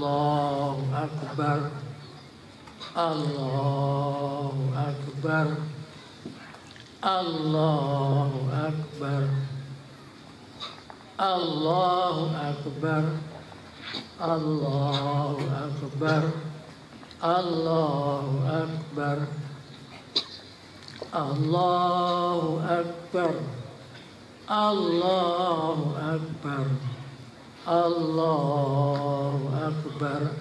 Allahu Akbar, Allahu Akbar, Allahu Akbar, Allahu Akbar, Allahu Akbar, Allahu Akbar, Allahu Akbar, Allahu Akbar, Allahu Akbar,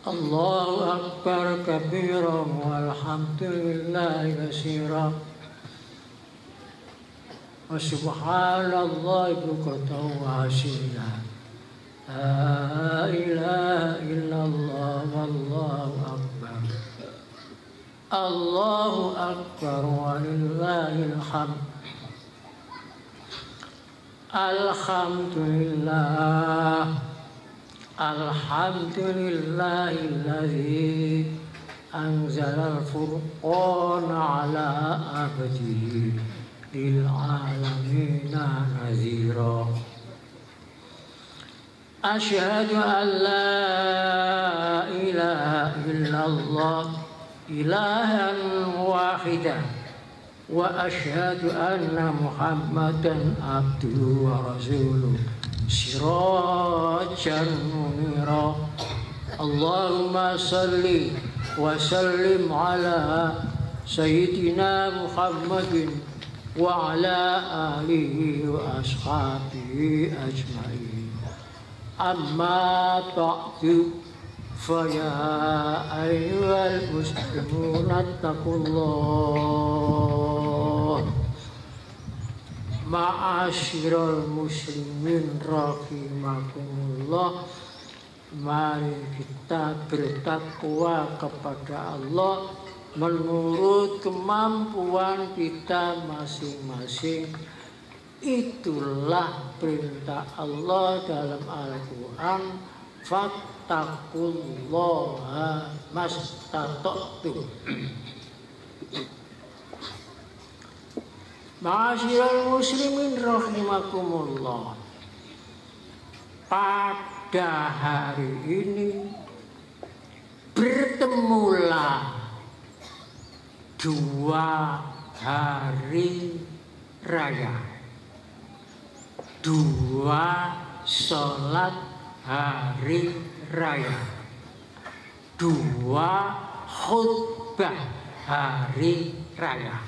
Allahu Akbar kabiran walhamdulillahi katsiran wa subhanallahi bukratan wa asila. La ilaha illallah wallahu akbar. Allahu akbar walillahil hamd. Alhamdulillah, alhamdulillahilladzi anzalal furqana ala abdihi lil alamina nazira. Asyhadu an la ilaha illallah ilahan wahidan wa asyhadu anna Muhammadan abduhu wa rasuluh sirajan munira. Allahumma salli wa sallim ala sayyidina Muhammadin wa ala alihi wa ashabihi ajma'in. Amma ba'du, faya ayyuhal muslimuna taqullah. Ma'asyiral muslimin rahimakumullah. Mari kita bertakwa kepada Allah menurut kemampuan kita masing-masing. Itulah perintah Allah dalam Al-Quran, fattaqullaha mastata'tum. Ma'asyiral muslimin rahimakumullah. Pada hari ini bertemulah dua hari raya, dua sholat hari raya, dua khutbah hari raya.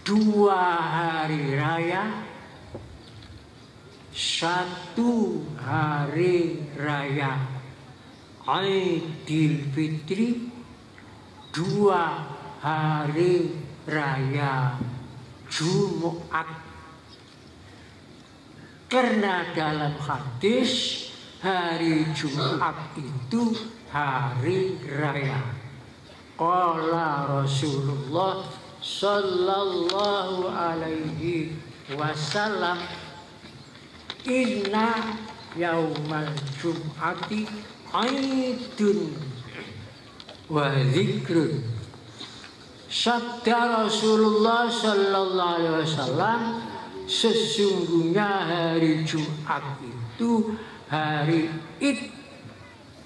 Dua hari raya, satu hari raya Idul Fitri, dua hari raya Jumat. Karena dalam hadis hari Jumat itu hari raya. Qala Rasulullah sallallahu alaihi wasallam, inna yaumal jum'ati aidun wa zikrun. Sabda Rasulullah sallallahu alaihi wasallam, sesungguhnya hari Jumat itu hari Id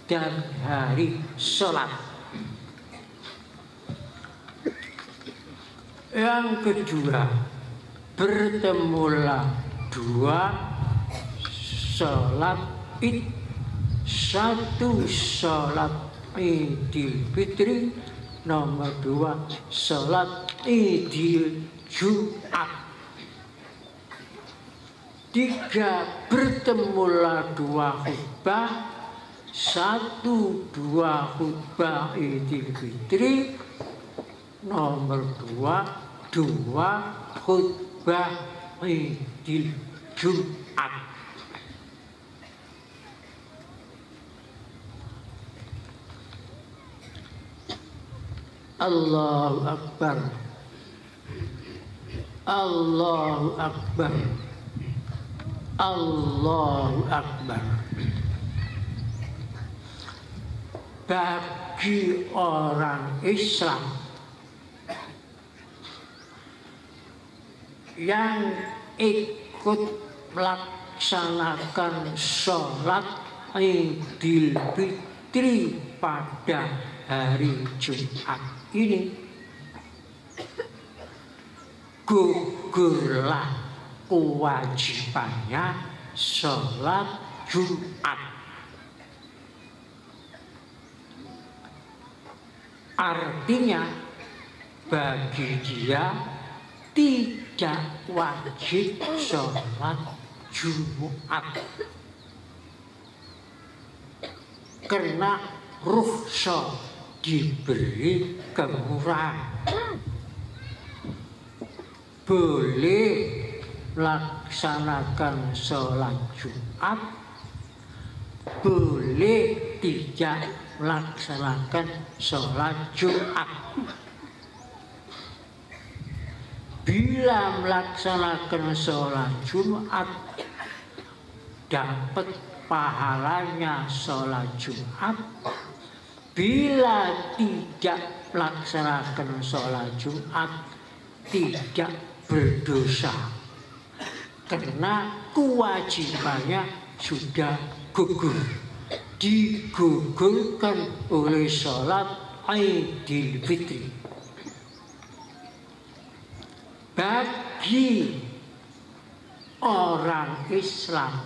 dan hari sholat. Yang kedua, bertemulah dua sholat Id, satu sholat Idul Fitri, nomor dua sholat Idul Jumat. Tiga, bertemulah dua khutbah, satu dua khutbah Idul Fitri, nomor dua dua khutbah Idul Jumat. Allahu Akbar, Allahu Akbar, Allahu Akbar. Bagi orang Islam yang ikut melaksanakan sholat Idul Fitri pada hari Jumat ini, gugurlah kewajibannya sholat Jumat. Artinya bagi dia tidak wajib sholat Jumat karena rukhsah diberi kemurahan. Boleh laksanakan sholat Jumat, boleh tidak melaksanakan sholat Jumat. Bila melaksanakan sholat Jumat dapat pahalanya sholat Jumat, bila tidak melaksanakan sholat Jumat tidak berdosa karena kewajibannya sudah gugur, digugurkan oleh sholat Idul Fitri. Bagi orang Islam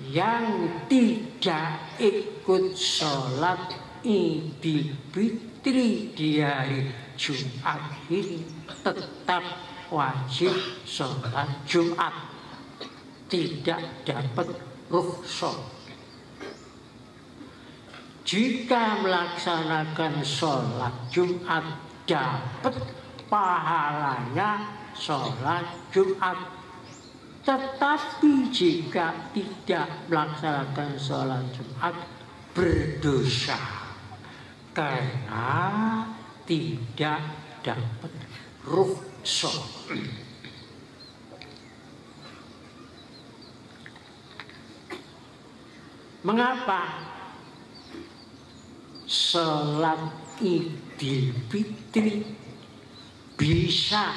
yang tidak ikut sholat Idul Fitri di hari Jumat ini tetap wajib sholat Jumat, tidak dapat rukhsah. Jika melaksanakan sholat Jumat dapat pahalanya sholat Jumat, tetapi jika tidak melaksanakan sholat Jumat berdosa karena tidak dapat rukhsah. Mengapa sholat Idul Fitri bisa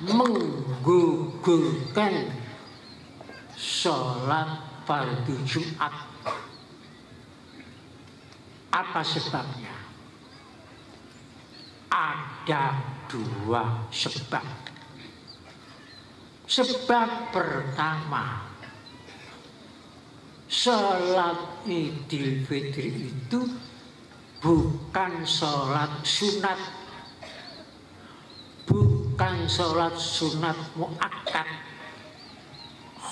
menggugurkan sholat fardu Jumat? Apa sebabnya? Ada dua sebab. Sebab pertama, sholat Idul Fitri itu bukan sholat sunat, bukan sholat sunat muakkad.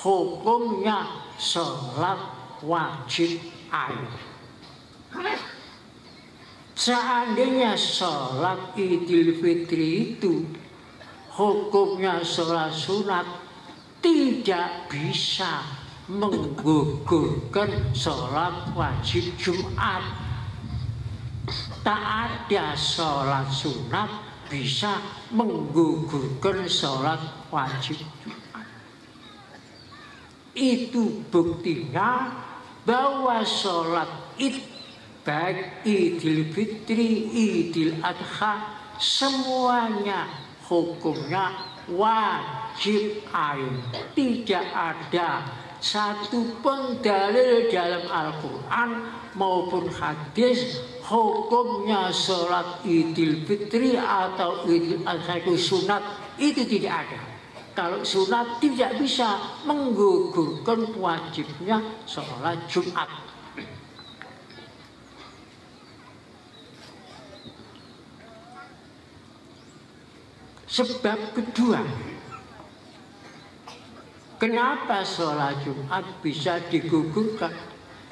Hukumnya sholat wajib ain. Seandainya sholat Idul Fitri itu hukumnya sholat sunat, tidak bisa menggugurkan sholat wajib Jumat. Tak ada sholat sunat bisa menggugurkan sholat wajib Jumat. Itu buktinya bahwa sholat Id, baik Idul Fitri, Idul Adha, semuanya hukumnya wajib ain. Tidak ada satu pun dalil dalam Al-Quran maupun hadis hukumnya sholat Idul Fitri atau Idul Adha itu sunat, itu tidak ada. Kalau sunat tidak bisa menggugurkan wajibnya sholat Jumat. Sebab kedua, kenapa sholat Jumat bisa digugurkan?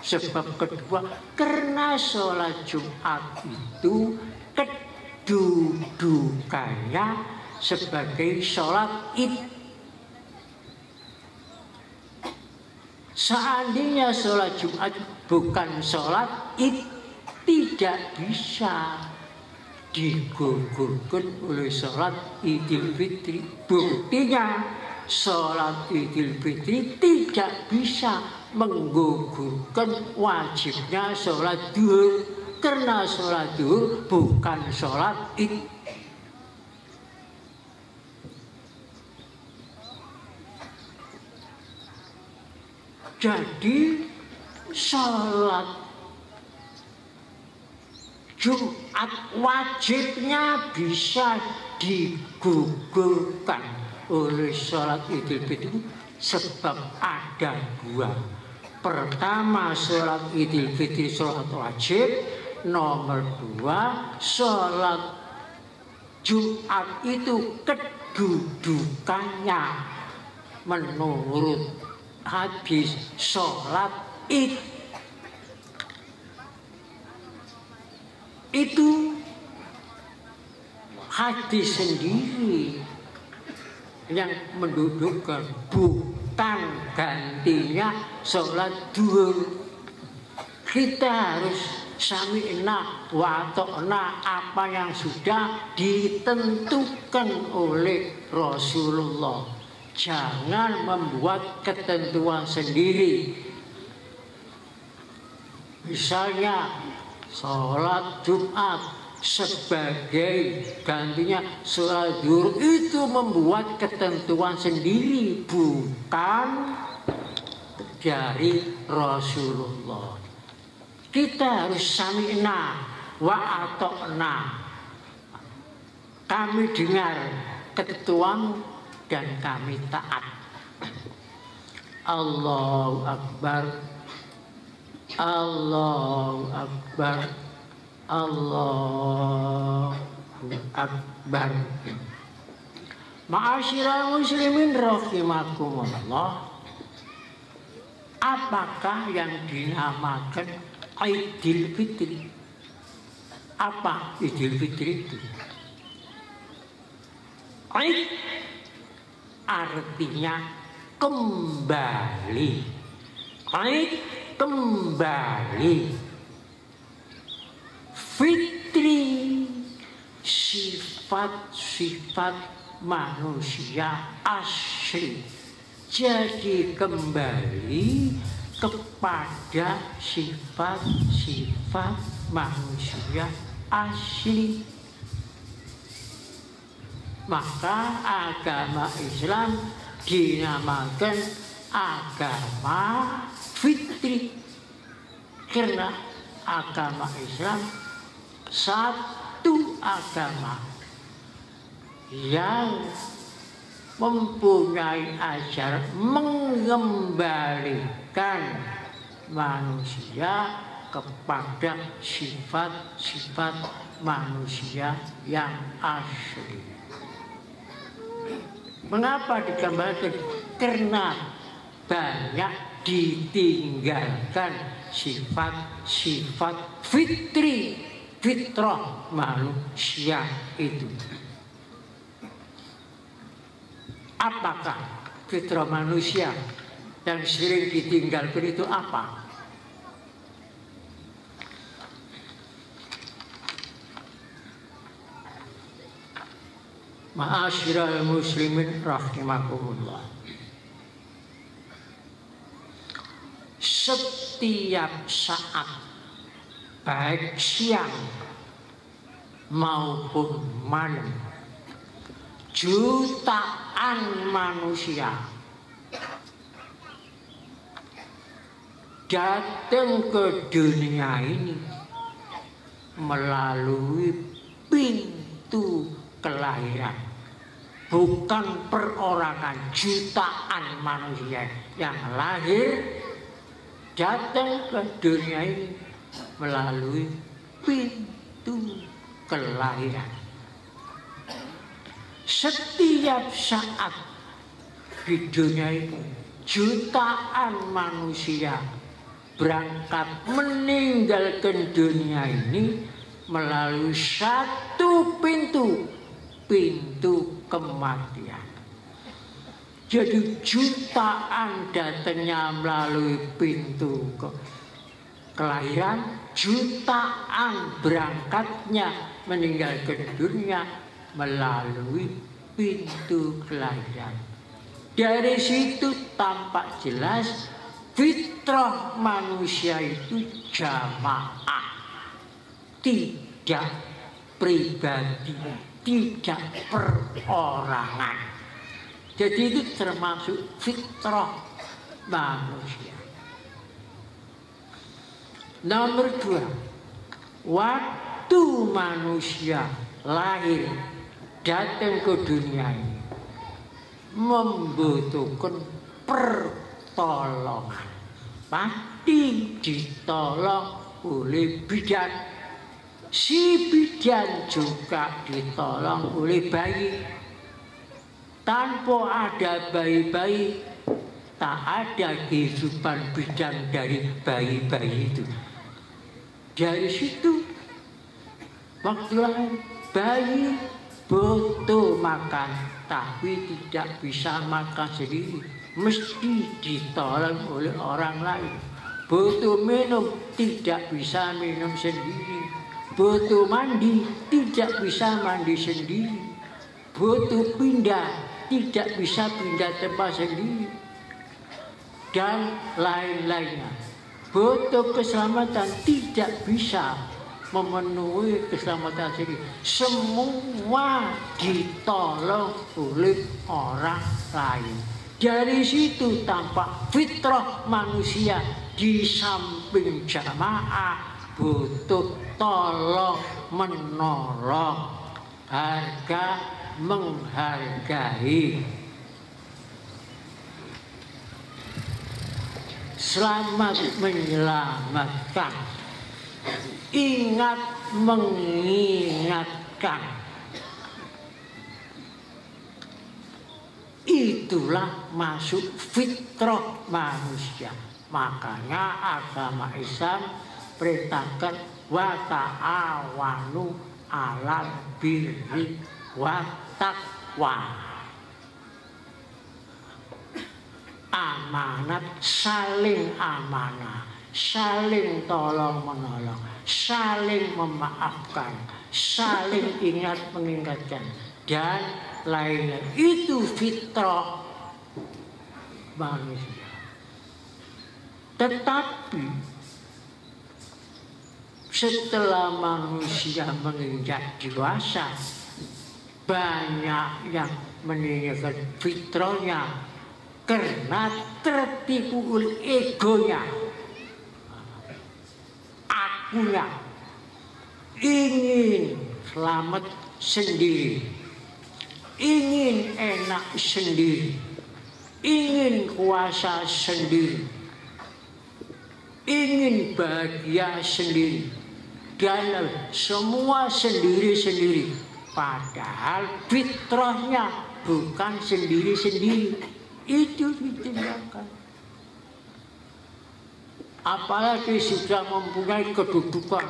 Sebab kedua, karena sholat Jumat itu kedudukannya sebagai sholat Id. Seandainya sholat Jumat bukan sholat Id, tidak bisa digugurkan oleh sholat Idul Fitri. Buktinya sholat Idul Fitri tidak bisa menggugurkan wajibnya sholat duhur, karena sholat duhur bukan sholat Id. Jadi sholat Jumat wajibnya bisa digugurkan oleh sholat Idul Fitri sebab ada dua. Pertama, sholat Idul Fitri sholat wajib. Nomor dua, sholat Jumat itu kedudukannya menurut hadis sholat id. Itu hadis sendiri yang mendudukkan, bukan gantinya sholat duhur. Kita harus sami'na wa ta'na apa yang sudah ditentukan oleh Rasulullah. Jangan membuat ketentuan sendiri. Misalnya sholat Jumat sebagai gantinya sholat zuhur, itu membuat ketentuan sendiri, bukan dari Rasulullah. Kita harus sami'na wa ata'na. Kami dengar ketentuan dan kami taat. Allahu Akbar, Allahu Akbar, Allahu Akbar. Ma'asyiral muslimin rahimakumullah. Apakah yang dinamakan Idul Fitri? Apa Idul Fitri itu? Id artinya kembali. Id kembali. Fitri sifat-sifat manusia asli. Jadi kembali kepada sifat-sifat manusia asli. Maka agama Islam dinamakan agama fitri, karena agama Islam satu agama yang mempunyai ajaran mengembalikan manusia kepada sifat-sifat manusia yang asli. Mengapa dikembalikan? Karena banyak ditinggalkan sifat-sifat fitri, fitrah manusia itu. Apakah fitrah manusia yang sering ditinggalkan itu apa? Ma'asyiral muslimin rahimakumullah. Setiap saat, baik siang maupun malam, jutaan manusia datang ke dunia ini melalui pintu kelahiran, bukan perorangan. Jutaan manusia yang lahir datang ke dunia ini melalui pintu kelahiran. Setiap saat di dunia ini jutaan manusia berangkat meninggalkan dunia ini melalui satu pintu, pintu kematian. Jadi jutaan datangnya melalui pintu kelahiran, jutaan berangkatnya meninggalkan dunia melalui pintu kelahiran. Dari situ tampak jelas fitrah manusia itu jamaah, tidak pribadi, tidak perorangan. Jadi itu termasuk fitrah manusia. Nomor 2, waktu manusia lahir datang ke dunia ini membutuhkan pertolongan. Pasti ditolong oleh bidan. Si bidan juga ditolong oleh bayi. Tanpa ada bayi-bayi, tak ada kehidupan bidan dari bayi-bayi itu. Dari situ, waktu lahir, bayi butuh makan, tapi tidak bisa makan sendiri, mesti ditolong oleh orang lain. Butuh minum, tidak bisa minum sendiri. Butuh mandi, tidak bisa mandi sendiri. Butuh pindah, tidak bisa pindah tempat sendiri, dan lain-lainnya. Butuh keselamatan, tidak bisa memenuhi keselamatan sendiri. Semua ditolong oleh orang lain. Dari situ tampak fitrah manusia di samping jamaah butuh tolong menolong, harga menghargai. Selamat menyelamatkan, ingat mengingatkan. Itulah masuk fitrah manusia. Makanya agama Islam perintahkan wa ta'awanu 'alal birri wa taqwa. Amanat, saling amanah, saling tolong menolong, saling memaafkan, saling ingat mengingatkan, dan lainnya. Itu fitrah manusia. Tetapi setelah manusia menginjak dewasa, banyak yang meninggalkan fitrahnya karena tertipu oleh egonya, akunya, ingin selamat sendiri, ingin enak sendiri, ingin kuasa sendiri, ingin bahagia sendiri, dan semua sendiri-sendiri. Padahal fitrahnya bukan sendiri-sendiri. Itu ditinggalkan. Apalagi sudah mempunyai kedudukan,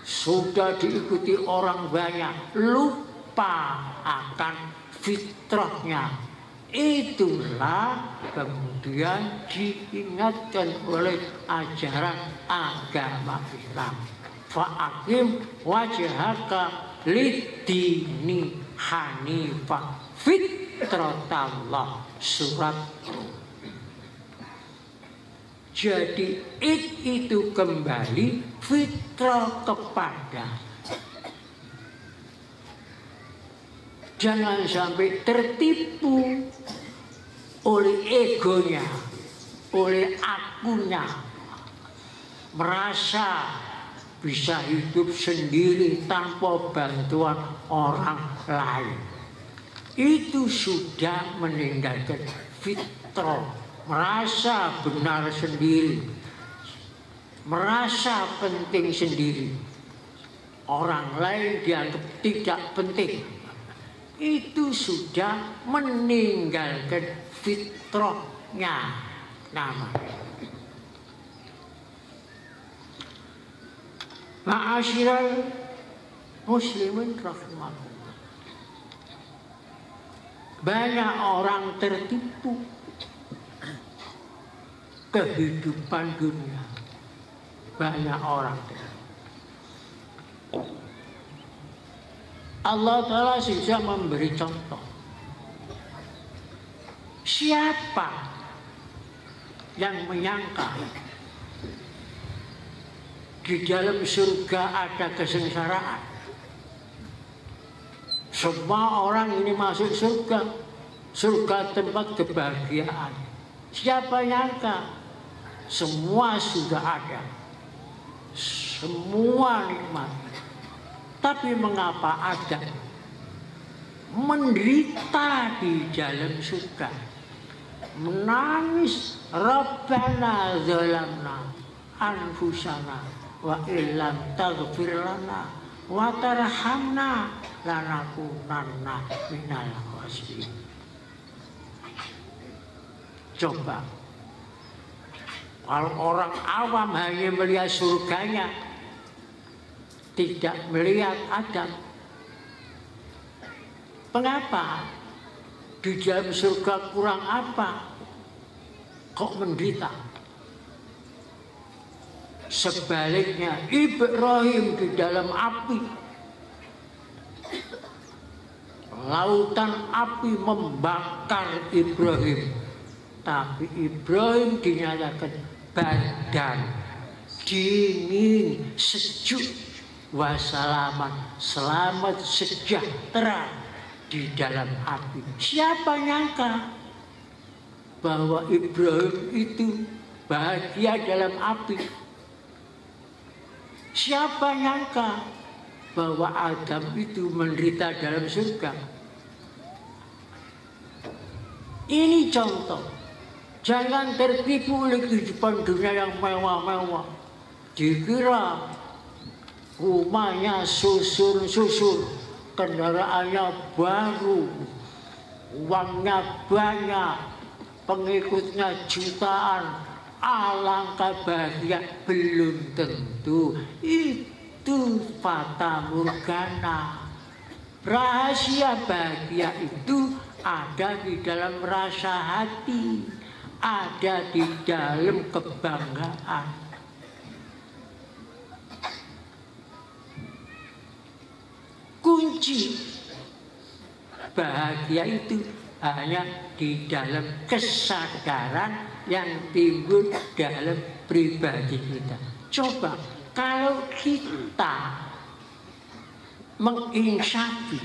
sudah diikuti orang banyak, lupa akan fitrahnya. Itulah kemudian diingatkan oleh ajaran agama Islam. Fa'akim wajhaka lid-dini hanifah fitratallah. Surat. Jadi itu kembali fitrah kepada. Jangan sampai tertipu oleh egonya, oleh akunya, merasa bisa hidup sendiri tanpa bantuan orang lain. Itu sudah meninggalkan fitrah, merasa benar sendiri, merasa penting sendiri, orang lain dianggap tidak penting. Itu sudah meninggalkan fitrahnya namanya. Ma'asyiral muslimin rahimakumullah. Banyak orang tertipu kehidupan dunia. Banyak orang tertipu. Allah Ta'ala sudah memberi contoh. Siapa yang menyangka di dalam surga ada kesengsaraan? Semua orang ini masuk surga, surga tempat kebahagiaan. Siapa nyangka? Semua sudah ada. semua nikmat. Tapi mengapa ada menderita di dalam surga, menangis, Rabbana zalamna anfusana wa illam taghfir lana wa tarhamna lanakunanna minal khasirin. Coba kalau orang awam hanya melihat surganya, tidak melihat Adam. Mengapa? Di dalam surga kurang apa? Kok menderita? Sebaliknya Ibrahim di dalam api, lautan api membakar Ibrahim, tapi Ibrahim dinyatakan badan dingin, sejuk, wassalaman, selamat sejahtera di dalam api. Siapa nyangka bahwa Ibrahim itu bahagia dalam api? Siapa nyangka bahwa Adam itu menderita dalam surga? Ini contoh. Jangan tertipu oleh kehidupan dunia yang mewah-mewah. Dikira rumahnya susun-susun, kendaraannya baru, uangnya banyak, pengikutnya jutaan, alangkah bahagia. Belum tentu. Itu fata morgana. Rahasia bahagia itu ada di dalam rasa hati, ada di dalam kebanggaan. Kunci bahagia itu hanya di dalam kesadaran yang timbul dalam pribadi kita. Coba kalau kita menginsafi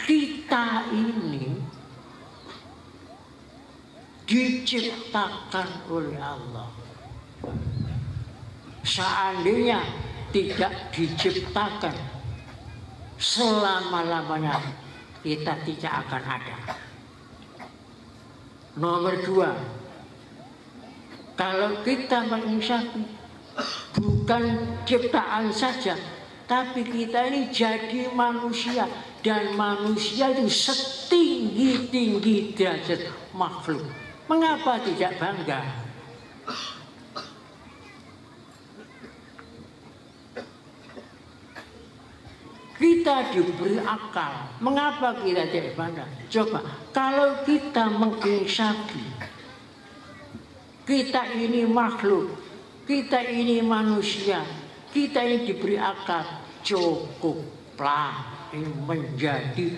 kita ini diciptakan oleh Allah. Seandainya tidak diciptakan, selama-lamanya kita tidak akan ada. Nomor dua, kalau kita menginsafi bukan ciptaan saja, tapi kita ini jadi manusia, dan manusia itu setinggi-tinggi derajat makhluk. Mengapa tidak bangga? Kita diberi akal, mengapa kita tidak bangga? Coba, kalau kita menginsafi, kita ini makhluk, kita ini manusia, kita ini diberi akal, cukuplah ini menjadi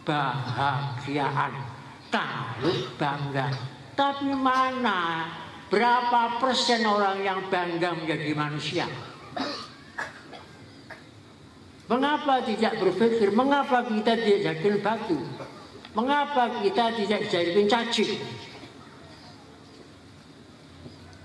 kebahagiaan kalau bangga. Tapi mana berapa persen orang yang bangga menjadi manusia? Mengapa tidak berpikir? Mengapa kita tidak jadikan batu? Mengapa kita tidak jadikan cacing?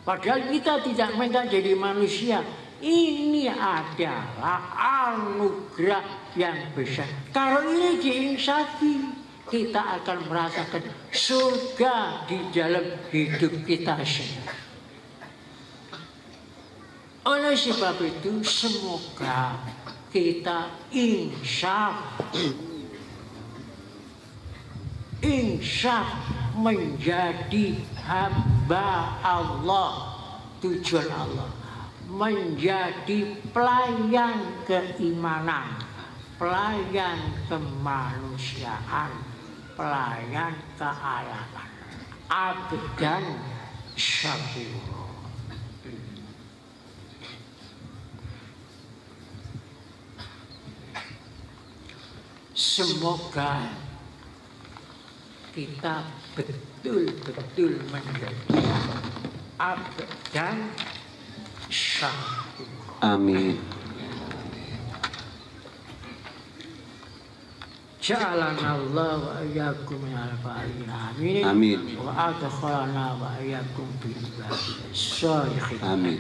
Padahal kita tidak minta jadi manusia. Ini adalah anugerah yang besar. Kalau ini diinsafi, kita akan merasakan surga di dalam hidup kita sendiri. Oleh sebab itu, semoga kita insaf menjadi hamba Allah, tujuan Allah, menjadi pelayan keimanan, pelayan kemanusiaan, pelayan kealaman, abdan syakur. Semoga kita betul-betul menjadi abdan syakur. Amin. جعلنا الله وإياكم من الفائزين آمين آمين. وأدخلنا وإياكم في عباده الصالحين آمين.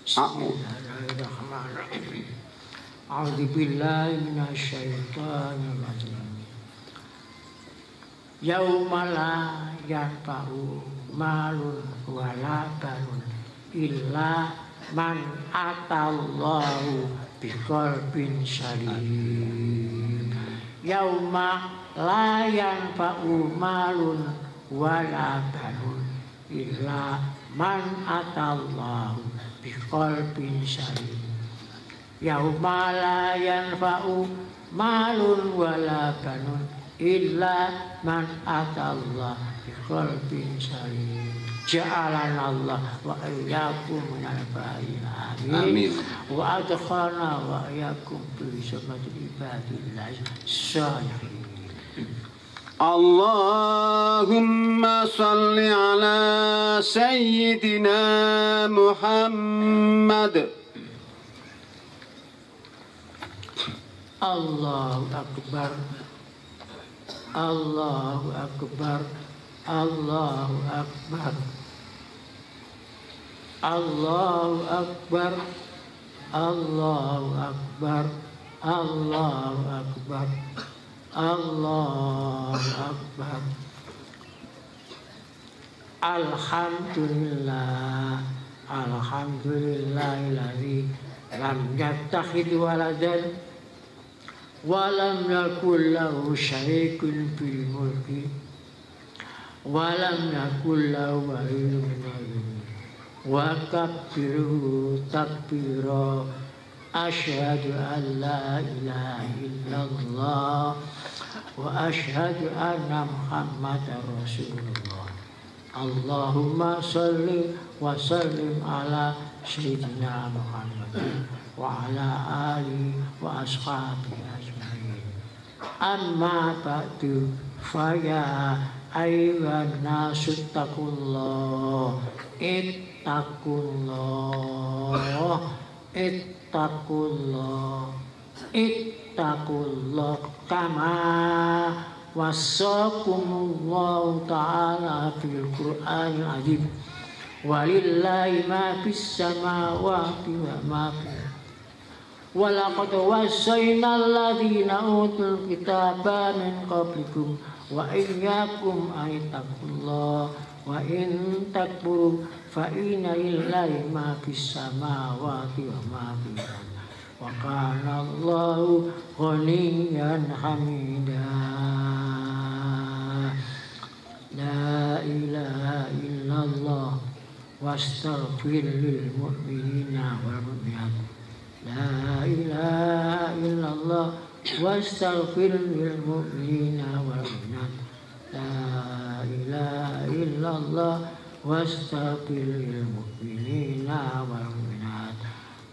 Bismillahirrahmanirrahim. A'udzubillahi minasyaitonir rajim. Yauma la yanfa'u malun wala banun illa man atallahu biqalbin salim. Yauma la yanfa'u malun wala banun illa man atallahu biqalbin salim. Yauma la yanfa'u malun wala banun illa man atallah biqalbin salim. Ja'alana Allah wa iyyakum minal fa'izin amin. Wa adkhalna wa iyyakum fi zumratil ibadillahi sholihin. Allahumma salli ala sayyidina Muhammad. Allahu akbar. Allahu akbar. Allahu akbar. Allahu akbar. Allahu akbar. Allahu akbar. Allahu akbar. Alhamdulillah. Alhamdulillahilladzi lam yattakhidh waladan wa lam yakul lahu syarikun fil mulki wa lam yakul lahu waliyyun min adh-dhilli wa kabbirhu takbira. Asyhadu an la ilaha illallah wa asyhadu anna Muhammadar Rasulullah. Allahumma salli wa sallim ala sayyidina Muhammadin wa ala alihi wa ashabihi ajma'in. Amma ba'du fa ya ayyuhan nasu taqullah ittaqullah ittaqullah ittaqullah kama wassakumullahu ta'ala fil Qur'anil azim. Walillahi ma fis samawati wa ma fil wa laqad wassayna alladhina utul kitaba min qablikum wa iyyakum an ittaqullah wa in takfuru fa inna lillahi ma fis samawati wa ma fil ardi wa kana Allahu ghaniyyan hamidah. La ilaha illallah wastaghfir lil mu'minina wal mu'minat. La ilaha illallah wastaghfir lil mu'minina wal mu'minat. La ilaha illallah wastaghfir lil mu'minina wal mu'minat.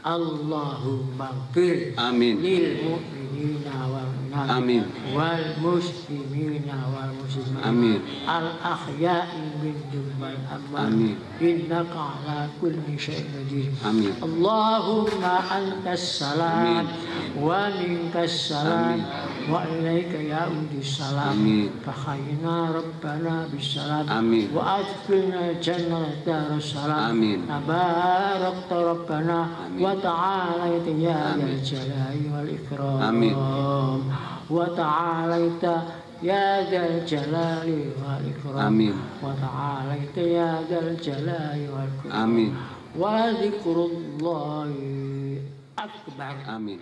Allahumma ighfir lil mu'minina wal mu'minat. Amin. Wal muslimina wal muslimat. Amin. Al ahya'i minhum wal amwat. Amin. Innaka ala kulli syai'in qadir. Amin. Allahumma antas salam wa minkas salam wa ilaika ya'udus salam. Fakhayna rabbana bisalam. Amin. Wa adkhilna jannata darussalam. Amin. Tabarakta rabbana wa ta'alaita ya dzal jalali wal ikram. Amin. Wa ta'alaita ya dzal jalali wal ikram. Amin. Wa ta'alaita ya dzal jalali wal ikram. Amin. Wa dzikrullahi akbar. Amin.